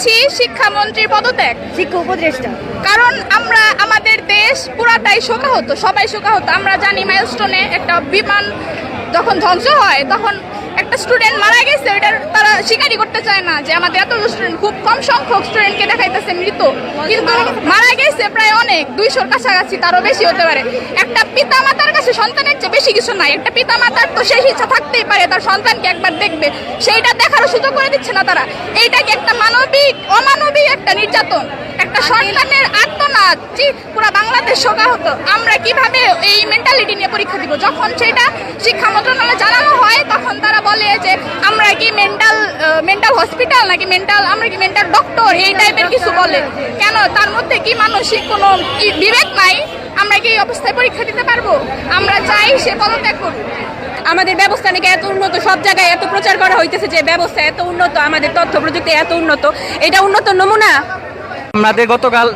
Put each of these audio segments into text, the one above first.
চাচ্ছি শিক্ষামন্ত্রীর পদত্যাগ, শিক্ষা উপদেষ্টা। কারণ আমরা আমাদের দেশ পুরাটাই শোকাহত, সবাই শোকাহত। আমরা জানি মাইলস্টোনে একটা বিমান যখন ধ্বংস হয় তখন একটা স্টুডেন্ট মারা গেছে, ওইটার তারা স্বীকারই করতে চায় না যে আমাদের এত স্টুডেন্ট, খুব কম সংখ্যক স্টুডেন্টকে দেখাইতেছে মৃত, কিন্তু মারা গেছে প্রায় অনেক 200-র কাছাকাছি, তারও বেশি হতে পারে। একটা পিতা মাতার কাছে সন্তানের চেয়ে বেশি কিছু নাই। একটা পিতা মাতার তো সেই ইচ্ছা থাকতেই পারে তার সন্তানকে একবার দেখবে, সেইটা দেখারও সুযোগ করে দিচ্ছে না তারা। এইটাকে একটা অমানবিক একটা নির্যাতন, একটা সন্তানের আত্মনাদ, পুরো বাংলাদেশ শোকাহত। আমরা কিভাবে এই মেন্টালিটি নিয়ে পরীক্ষা দিব? যখন সেটা শিক্ষা মন্ত্রণালয়ে জানানো হয় তখন তারা বলে যে আমরা কি মেন্টাল হসপিটাল নাকি আমরা কি মেন্টাল ডক্টর, এই টাইপের কিছু বলে। কেন? তার মধ্যে কি মানসিক কোনো বিবেক নাই? আমরা কি এই অবস্থায় পরীক্ষা দিতে পারবো? আমরা চাই সে পদত্যাগ করুক। আমাদের ব্যবস্থা নাকি এত উন্নত, সব জায়গায় এত প্রচার করা হইতেছে যে ব্যবস্থা এত উন্নত, আমাদের তথ্য প্রযুক্তি এত উন্নত, এটা উন্নত নমুনা। আমাদের গতকাল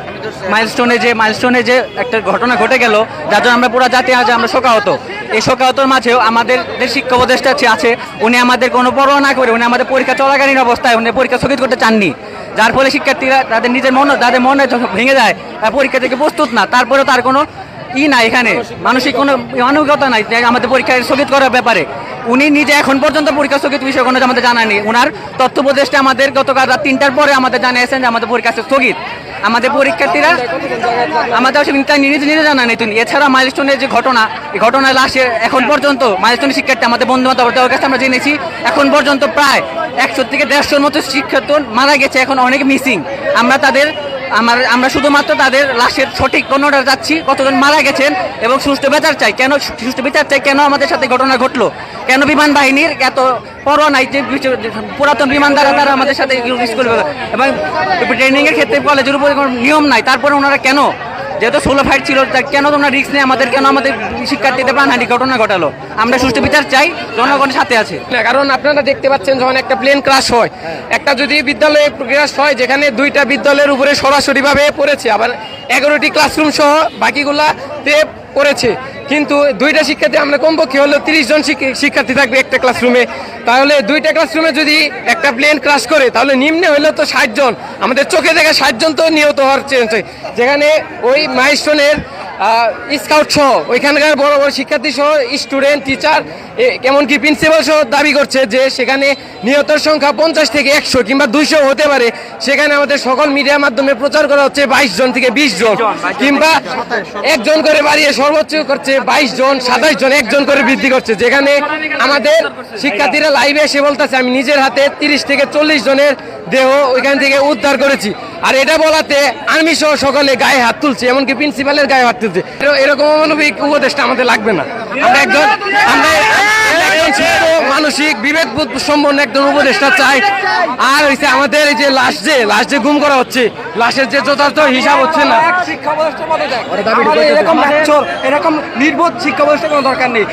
মাইলস্টোনে যে একটা ঘটনা ঘটে গেল, যার জন্য আমরা পুরো জাতি আজ আমরা শোকাহত। এই শোকাহতর মাঝেও আমাদের যে শিক্ষা উপদেষ্টা আছে উনি আমাদের কোনো পরোয়া না করে উনি আমাদের পরীক্ষা চলাকালীন অবস্থায় উনি পরীক্ষা স্থগিত করতে চাননি, যার ফলে শিক্ষার্থীরা তাদের মনে ভেঙে যায়, পরীক্ষা থেকে প্রস্তুত না। তারপরেও তার কোনো নাই, এখানে মানসিক কোনো মানবিকতা নাই যে আমাদের পরীক্ষা স্থগিত করার ব্যাপারে। উনি নিজে এখন পর্যন্ত পরীক্ষা স্থগিত বিষয়ে কোনো আমাদের জানায়নি। ওনার তথ্য উপদেষ্টা আমাদের গতকাল রাত 3টার পরে আমাদের জানিয়েছেন যে আমাদের পরীক্ষা স্থগিত। আমাদের পরীক্ষার্থীরা আমাদের নিজে জানা নেই। এছাড়া মাইলস্টোনের যে ঘটনা, এই ঘটনায় লাশের এখন পর্যন্ত মাইলস্টোনের শিক্ষার্থী আমাদের বন্ধু বান্ধবের কাছে আমরা জেনেছি এখন পর্যন্ত প্রায় 100 থেকে 150-র মতো শিক্ষার্থী মারা গেছে, এখন অনেক মিসিং। আমরা শুধুমাত্র তাদের লাশের সঠিক গণনা যাচ্ছি, কতজন মারা গেছেন এবং সুষ্ঠু বিচার চাই। কেন আমাদের সাথে ঘটনা ঘটলো? কেন বিমান বাহিনীর এত পরোয়া নাই যে পুরাতন বিমান দ্বারা তারা আমাদের সাথে স্কুল এবং ট্রেনিংয়ের ক্ষেত্রে কলেজের উপরে কোনো নিয়ম নাই, তারপরে ওনারা কেন, যেহেতু সোলো ফাইট ছিল, কেন তোমরা রিস্ক নিয়ে আমাদের শিক্ষার্থীদের প্রাণহানি ঘটনা ঘটালো? আমরা সুষ্ঠু বিচার চাই, জনগণের সাথে আছে। কারণ আপনারা দেখতে পাচ্ছেন যখন একটা প্লেন ক্রাশ হয়, একটা যদি বিদ্যালয়ে ক্রাশ হয় যেখানে 2টা বিদ্যালয়ের উপরে সরাসরিভাবে পড়েছে, আবার 11টি ক্লাসরুম সহ বাকিগুলাতে পড়েছে, কিন্তু 2টা শিক্ষার্থী আমরা কমপক্ষে হলেও 30 জন শিক্ষার্থী থাকবে একটা ক্লাসরুমে। তাহলে 2টা ক্লাসরুমে যদি একটা প্লেন ক্রাশ করে তাহলে নিম্নে হলেও তো 60 জন, আমাদের চোখে দেখা 60 জন তো নিহত হওয়ার চেঞ্জ, যেখানে ওই মাইলস্টোনের স্কাউট সহ ওইখানকার বড় বড় শিক্ষার্থী সহ স্টুডেন্ট, টিচার, এমনকি প্রিন্সিপাল সহ দাবি করছে যে সেখানে নিহতের সংখ্যা 50 থেকে 100 কিংবা 200 হতে পারে। সেখানে আমাদের সকল মিডিয়ার মাধ্যমে প্রচার করা হচ্ছে 22 জন থেকে 20 জন, কিংবা একজন করে বাড়িয়ে সর্বোচ্চ করছে 22 জন, 27 জন, একজন করে বৃদ্ধি করছে। যেখানে আমাদের শিক্ষার্থীরা লাইভে এসে বলতেছে আমি নিজের হাতে 30 থেকে 40 জনের দেহ ওইখান থেকে উদ্ধার করেছি। আর এটা বলাতে আর্মি সহ সকলে গায়ে হাত তুলছে, এমনকি প্রিন্সিপালের গায়ে হাত তুলছে। এরকম অমানবিক উপদেশটা আমাদের লাগবে না। আমরা একজন মানসিক বিবেকবোধ সম্পন্ন একজন উপদেষ্টা চাই। আর হইছে আমাদের এই যে লাশ যে গুম করা হচ্ছে, লাশের যে যথার্থ হিসাব হচ্ছে না। এরকম নির্বোধ শিক্ষা ব্যবস্থা কোনো দরকার নেই।